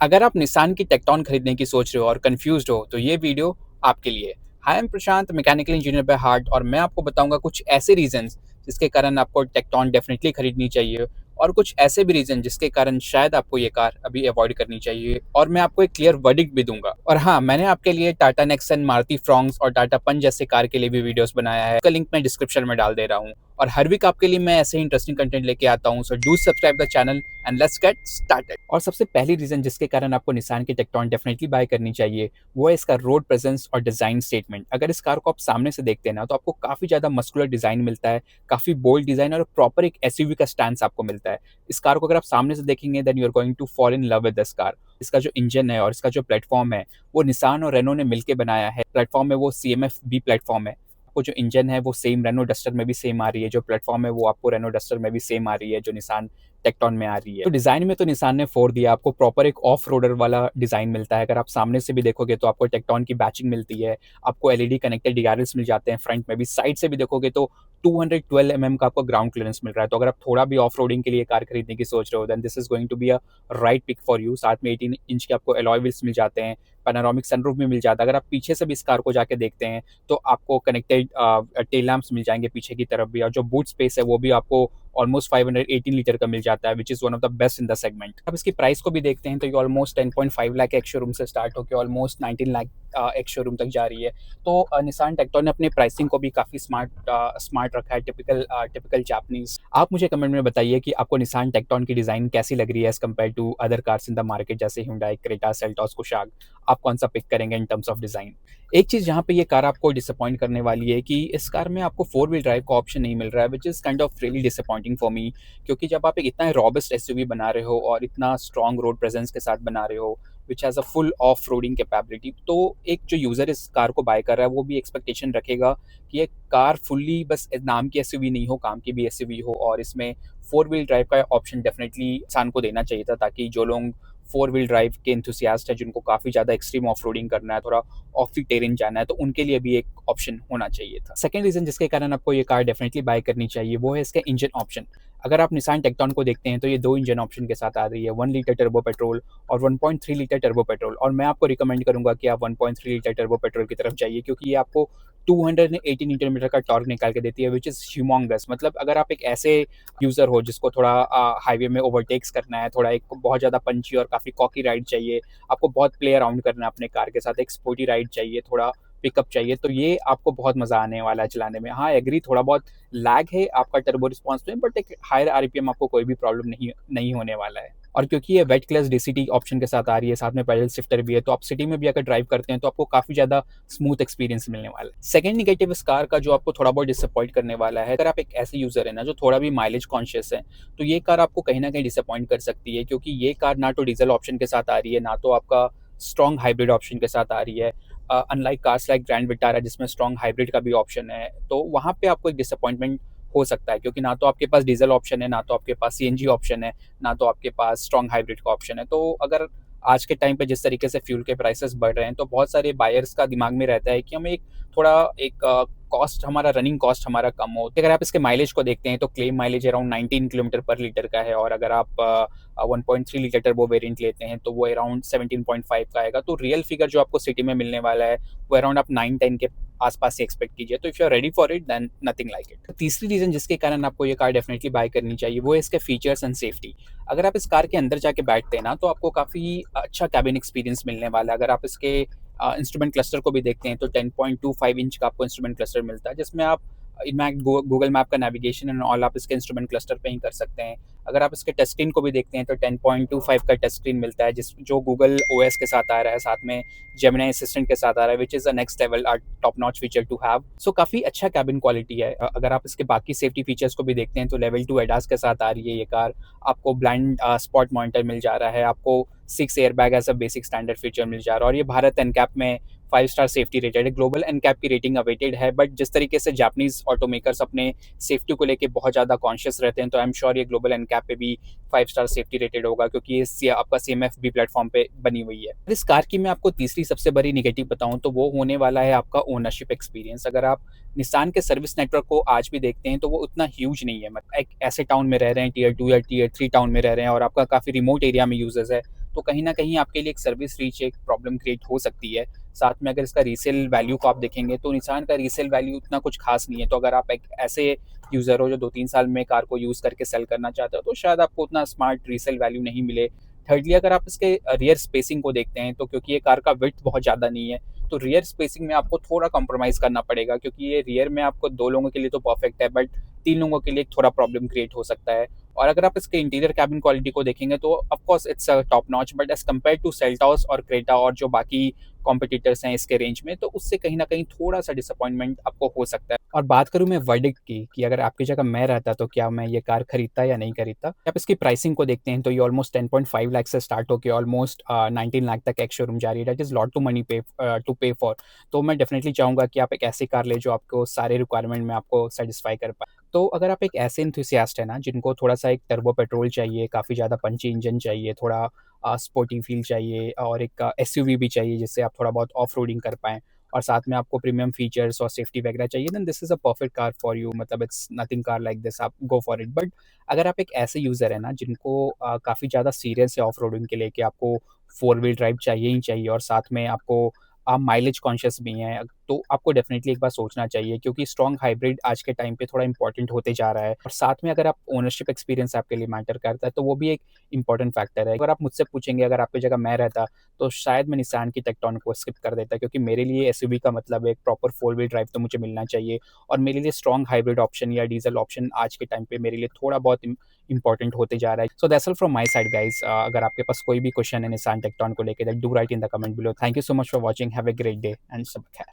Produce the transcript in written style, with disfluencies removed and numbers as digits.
अगर आप निसान की टेक्टॉन खरीदने की सोच रहे हो और कंफ्यूज्ड हो, तो ये वीडियो आपके लिए। Hi, I am Prashant, mechanical engineer by heart, और मैं आपको बताऊंगा कुछ ऐसे रीजंस जिसके कारण आपको टेक्टॉन डेफिनेटली खरीदनी चाहिए, और कुछ ऐसे भी रीजन जिसके कारण शायद आपको ये कार अभी अवॉइड करनी चाहिए, और मैं आपको एक क्लियर वर्डिक्ट भी दूंगा। और हाँ, मैंने आपके लिए टाटा नेक्सन, मारुति फ्रॉन्क्स और टाटा पंच जैसे कार के लिए भी वीडियोस बनाया है, उसका लिंक मैं डिस्क्रिप्शन में डाल दे रहा हूँ। और हर वीक आपके लिए मैं ऐसे ही इंटरेस्टिंग कंटेंट लेके आता हूँ, so do subscribe the channel and let's get started. और सबसे पहली रीजन जिसके कारण आपको निसान की टेक्टॉन डेफिनेटली बाय करनी चाहिए, वो है इसका रोड प्रेजेंस और डिजाइन स्टेटमेंट। अगर इस कार को आप सामने से देखते हैं ना, तो आपको काफी ज्यादा मस्कुलर डिजाइन मिलता है, काफी बोल्ड डिजाइन, और प्रॉपर एक एसयूवी का स्टैंड आपको मिलता है। इस कार को अगर आप सामने से देखेंगे, then you are going to fall in love with this car. इसका जो इंजन है और इसका जो प्लेटफॉर्म है, वो निसान और रेनो ने मिलकर बनाया है। प्लेटफॉर्म में वो CMF बी प्लेटफॉर्म है। आपको जो इंजन है वो सेम रेनो डस्टर में भी सेम आ रही है, जो प्लेटफॉर्म है वो आपको रेनो डस्टर में भी सेम आ रही है, जो निसान टेक्टॉन में आ रही है। तो डिजाइन में तो निसान ने फोड़ दिया, आपको प्रॉपर एक ऑफ रोडर वाला डिजाइन मिलता है। अगर आप सामने से भी देखोगे तो आपको टेक्टॉन की बैचिंग मिलती है, आपको एलईडी कनेक्टेड डीआरएल्स मिल जाते हैं फ्रंट में भी। साइड से भी देखोगे तो 212 का आपको ग्राउंड क्लियरेंस मिल रहा है। तो अगर आप थोड़ा भी ऑफ रोडिंग के लिए कार खरीदने की सोच रहे हो, then this is going to be a right pick for you. साथ में 18 इंच के आपको एलॉय व्हील्स मिल जाते हैं, पैनोरामिक सनरूफ भी मिल जाता है। अगर आप पीछे से भी इस कार को जाके देखते हैं तो आपको कनेक्टेड टेल लैंप्स मिल जाएंगे पीछे की तरफ भी, और जो बूट स्पेस है वो भी आपको ऑलमोस्ट 518 लीटर का मिल जाता है, which is one of the best in the segment. अब इसकी प्राइस को भी देखते हैं तो ये ऑलमोस्ट 10.5 लाख एक्स शोरूम से स्टार्ट होकर ऑलमोस्ट 19 लाख एक्स शोरूम तक जा रही है। तो निसान टेक्टॉन ने अपने प्राइसिंग को भी काफी स्मार्ट रखा है, टिपिकल टिपिकल जापानीज। आप मुझे कमेंट में बताइए कि आपको निसान टेक्टॉन की डिजाइन कैसी लग रही है as compared to other cars in the market, जैसे Hyundai, क्रेटा, सेल्टॉस, कुशाग। आप कौन सा पिक करेंगे इन टर्म्स ऑफ डिजाइन? एक चीज यहाँ पे ये कार आपको डिसअपॉइंट करने वाली है कि इस कार में आपको 4 व्हील ड्राइव का ऑप्शन नहीं मिल रहा है, which is kind of really disappointing for me. क्योंकि जब आप एक इतना रॉबस्ट एसयूवी बना रहे हो और इतना स्ट्रॉन्ग रोड प्रेजेंस के साथ बना रहे हो, which has a full off roading capability, तो एक जो यूज़र इस कार को बाय कर रहा है वो भी एक्सपेक्टेशन रखेगा कि ये कार फुल्ली बस नाम की एसयूवी नहीं हो, काम की भी एसयूवी हो। और इसमें 4 व्हील ड्राइव का ऑप्शन डेफिनेटली इंसान को देना चाहिए था, ताकि जो लोग 4 व्हील ड्राइव के इंथुसियास्ट है, जिनको काफ़ी ज़्यादा एक्सट्रीम ऑफ रोडिंग करना है, थोड़ा ऑफ द टेरेन जाना है, तो उनके लिए भी एक ऑप्शन होना चाहिए था। सेकंड रीज़न जिसके कारण आपको ये कार डेफिनेटली बाय करनी चाहिए, वो है इसका इंजन ऑप्शन। अगर आप निसान टेक्टॉन को देखते हैं तो ये 2 इंजन ऑप्शन के साथ आ रही है, 1 लीटर टर्बो पेट्रोल और 1.3 लीटर टर्बो पेट्रोल। और मैं आपको रिकमेंड करूंगा कि आप 1.3 लीटर टर्बो पेट्रोल की तरफ जाइए, क्योंकि ये आपको 280 न्यूटन मीटर का टॉर्क निकाल के देती है, विच इज़ ह्यूमोंगस। मतलब अगर आप एक ऐसे यूज़र हो जिसको थोड़ा हाईवे में ओवरटेक्स करना है, थोड़ा एक बहुत ज़्यादा पंची और काफ़ी कॉकी राइड चाहिए, आपको बहुत प्ले अराउंड करना है अपने कार के साथ, एक स्पोर्टी राइड चाहिए, थोड़ा पिकअप चाहिए, तो ये आपको बहुत मज़ा आने वाला है चलाने में। हाँ, एग्री, थोड़ा बहुत लैग है आपका टर्बो रिस्पॉन्स में, बट एक हायर आरपीएम आपको कोई भी प्रॉब्लम नहीं नहीं होने वाला है। और क्योंकि ये वेट क्लास डीसीटी ऑप्शन के साथ आ रही है, साथ में पैडल शिफ्टर भी है, तो आप सिटी में भी अगर ड्राइव करते हैं तो आपको काफ़ी ज़्यादा स्मूथ एक्सपीरियंस मिलने वाला है। सेकंड निगेटिव इस कार का जो आपको थोड़ा बहुत डिसअपॉइंट करने वाला है, अगर आप एक ऐसे यूज़र है ना जो थोड़ा भी माइलेज कॉन्शियस है, तो ये कार आपको कहीं ना कहीं डिसअपॉइंट कर सकती है, क्योंकि ये कार ना तो डीजल ऑप्शन के साथ आ रही है, ना तो आपका स्ट्रॉन्ग हाइब्रिड ऑप्शन के साथ आ रही है। Unlike cars like grand Vitara जिसमें स्ट्रॉन्ग हाइब्रिड का भी ऑप्शन है, तो वहाँ पे आपको एक डिसअपॉइंटमेंट हो सकता है, क्योंकि ना तो आपके पास डीजल ऑप्शन है, ना तो आपके पास सीएनजी ऑप्शन है, ना तो आपके पास स्ट्रॉन्ग हाइब्रिड का ऑप्शन है। तो अगर आज के टाइम पे जिस तरीके से फ्यूल के प्राइसेस बढ़ रहे हैं, तो बहुत सारे बायर्स का दिमाग में रहता है कि हमें एक थोड़ा एक कॉस्ट, हमारा रनिंग कॉस्ट हमारा कम हो। अगर आप इसके माइलेज को देखते हैं तो क्लेम माइलेज अराउंड 19 किलोमीटर पर लीटर का है, और अगर आप 1.3 लीटर टर्बो वेरिएंट लेते हैं तो वो अराउंड 17.5 का आएगा। तो रियल फिगर जो आपको सिटी में मिलने वाला है वो अराउंड आप 9-10 के आसपास से एक्सपेक्ट कीजिए। तो if you are ready for it, then nothing like it. तीसरी रीजन जिसके कारण आपको ये कार डेफिनेटली बाय करनी चाहिए, वो है इसके फीचर्स एंड सेफ्टी। अगर आप इस कार के अंदर जाके बैठते हैं ना, तो आपको काफ़ी अच्छा कैबिन एक्सपीरियंस मिलने वाला है। अगर आप इसके इंस्ट्रूमेंट क्लस्टर को भी देखते हैं तो 10.25 इंच का आपको इंस्ट्रूमेंट क्लस्टर मिलता है, जिसमें आप इनफैक्ट गूगल मैप का नेविगेशन एंड ऑल आप इसके इंस्ट्रूमेंट क्लस्टर पे ही कर सकते हैं। अगर आप इसके टच स्क्रीन को भी देखते हैं तो 10.25 का टच स्क्रीन मिलता है, जिस जो गूगल ओएस के साथ आ रहा है, साथ में जेमिनी असिस्टेंट के साथ आ रहा है, which is the next level top notch feature to have. So काफ़ी अच्छा कैबिन क्वालिटी है। अगर आप इसके बाकी सेफ्टी फीचर्स को भी देखते हैं तो लेवल 2 एडास के साथ आ रही है ये कार, आपको ब्लाइंड स्पॉट मॉनिटर मिल जा रहा है, आपको 6 air bag as a basic standard feature मिल जा रहा है, और ये भारत एनकैप में 5 स्टार सेफ्टी रेटेड है। ग्लोबल एनकैप की रेटिंग अवेटेड है, बट जिस तरीके से जापानीज ऑटोमेकर्स अपने सेफ्टी को लेके बहुत ज़्यादा कॉन्शियस रहते हैं, तो आई एम श्योर ये ग्लोबल एनकैप पे भी 5 स्टार सेफ्टी रेटेड होगा, क्योंकि ये आपका CMF बी प्लेटफॉर्म पे बनी हुई है। इस कार की मैं आपको तीसरी सबसे बड़ी निगेटिव बताऊं तो वो होने वाला है आपका ओनरशिप एक्सपीरियंस। अगर आप निसान के सर्विस नेटवर्क को आज भी देखते हैं तो वो उतना ह्यूज नहीं है। मतलब एक ऐसे टाउन में रह रहे हैं, Tier 2 या Tier 3 टाउन में रह रहे हैं, और आपका काफ़ी रिमोट एरिया में यूजर्स है, तो कहीं न कहीं आपके लिए एक सर्विस रीच एक प्रॉब्लम क्रिएट हो सकती है। साथ में अगर इसका रीसेल वैल्यू को आप देखेंगे तो निसान का रीसेल वैल्यू उतना कुछ ख़ास नहीं है। तो अगर आप एक ऐसे यूज़र हो जो 2-3 साल में कार को यूज़ करके सेल करना चाहते हो, तो शायद आपको उतना स्मार्ट रीसेल वैल्यू नहीं मिले। थर्डली अगर आप इसके रियर स्पेसिंग को देखते हैं, तो क्योंकि ये कार का विड्थ बहुत ज़्यादा नहीं है, तो रियर स्पेसिंग में आपको थोड़ा कॉम्प्रोमाइज़ करना पड़ेगा, क्योंकि ये रियर में आपको 2 लोगों के लिए तो परफेक्ट है, बट 3 लोगों के लिए थोड़ा प्रॉब्लम क्रिएट हो सकता है। और अगर आप इसके इंटीरियर कैबिन क्वालिटी को देखेंगे तो of course it's top notch, but as compare to Seltos और क्रेटा और जो बाकी कॉम्पिटिटर्स हैं इसके रेंज में, तो उससे कहीं न कहीं थोड़ा-सा डिसअपॉइंटमेंट आपको हो सकता है। और बात करूँ मैं वर्डिक्ट की, कि अगर आपकी जगह मैं रहता तो क्या मैं ये कार खरीदता या नहीं खरीदता? आप इसकी प्राइसिंग को देखते हैं तो ये ऑलमोस्ट 10.5 लाख से स्टार्ट होके ऑलमोस्ट 19 लाख तक एक्स शोरूम जा रही है। That is lot to money to pay for. तो मैं डेफिनिटली चाहूँगा कि आप एक ऐसी कार लें जो आपको सारे रिक्वायरमेंट में आपको सैटिस्फाई कर पाए। तो अगर आप एक ऐसे एंथुसियास्ट हैं ना जिनको थोड़ा-सा एक टर्बो पेट्रोल चाहिए, काफ़ी ज़्यादा पंची इंजन चाहिए, थोड़ा स्पोर्टी फ़ील चाहिए और एक एसयूवी भी चाहिए जिससे आप थोड़ा बहुत ऑफ-रोडिंग कर पाएँ, और साथ में आपको प्रीमियम फीचर्स और सेफ्टी वगैरह चाहिए, then this is a perfect car for you. मतलब it's nothing car like this, आप गो फॉर इट। बट अगर आप एक ऐसे यूज़र हैं ना जिनको काफ़ी ज़्यादा सीरियस है ऑफ-रोडिंग के लिए, कि आपको 4 व्हील ड्राइव चाहिए ही चाहिए और साथ में आपको आप माइलेज कॉन्शियस भी हैं, तो आपको डेफ़िनिटली एक बार सोचना चाहिए, क्योंकि स्ट्रॉन्ग हाइब्रिड आज के टाइम पे थोड़ा इम्पोर्टेंट होते जा रहा है। और साथ में अगर आप ओनरशिप एक्सपीरियंस आपके लिए मैटर करता है, तो वो भी एक इम्पोर्टेंट फैक्टर है। अगर आप मुझसे पूछेंगे, अगर आपकी जगह मैं रहता, तो शायद मैं निसान की टेक्टॉन को स्किप कर देता, क्योंकि मेरे लिए एसयूवी का मतलब एक प्रॉपर 4 व्हील ड्राइव तो मुझे मिलना चाहिए, और मेरे लिए स्ट्रॉन्ग हाइब्रिड ऑप्शन या डीज़ल ऑप्शन आज के टाइम पे मेरे लिए थोड़ा बहुत इम्पोर्टेंट होते जा रहा है। So that's all from my side guys. अगर आपके पास कोई भी क्वेश्चन है निसान टेक्टॉन को लेके, then do write in the comment below. Thank you so much for watching. Have a great day and सब खैर।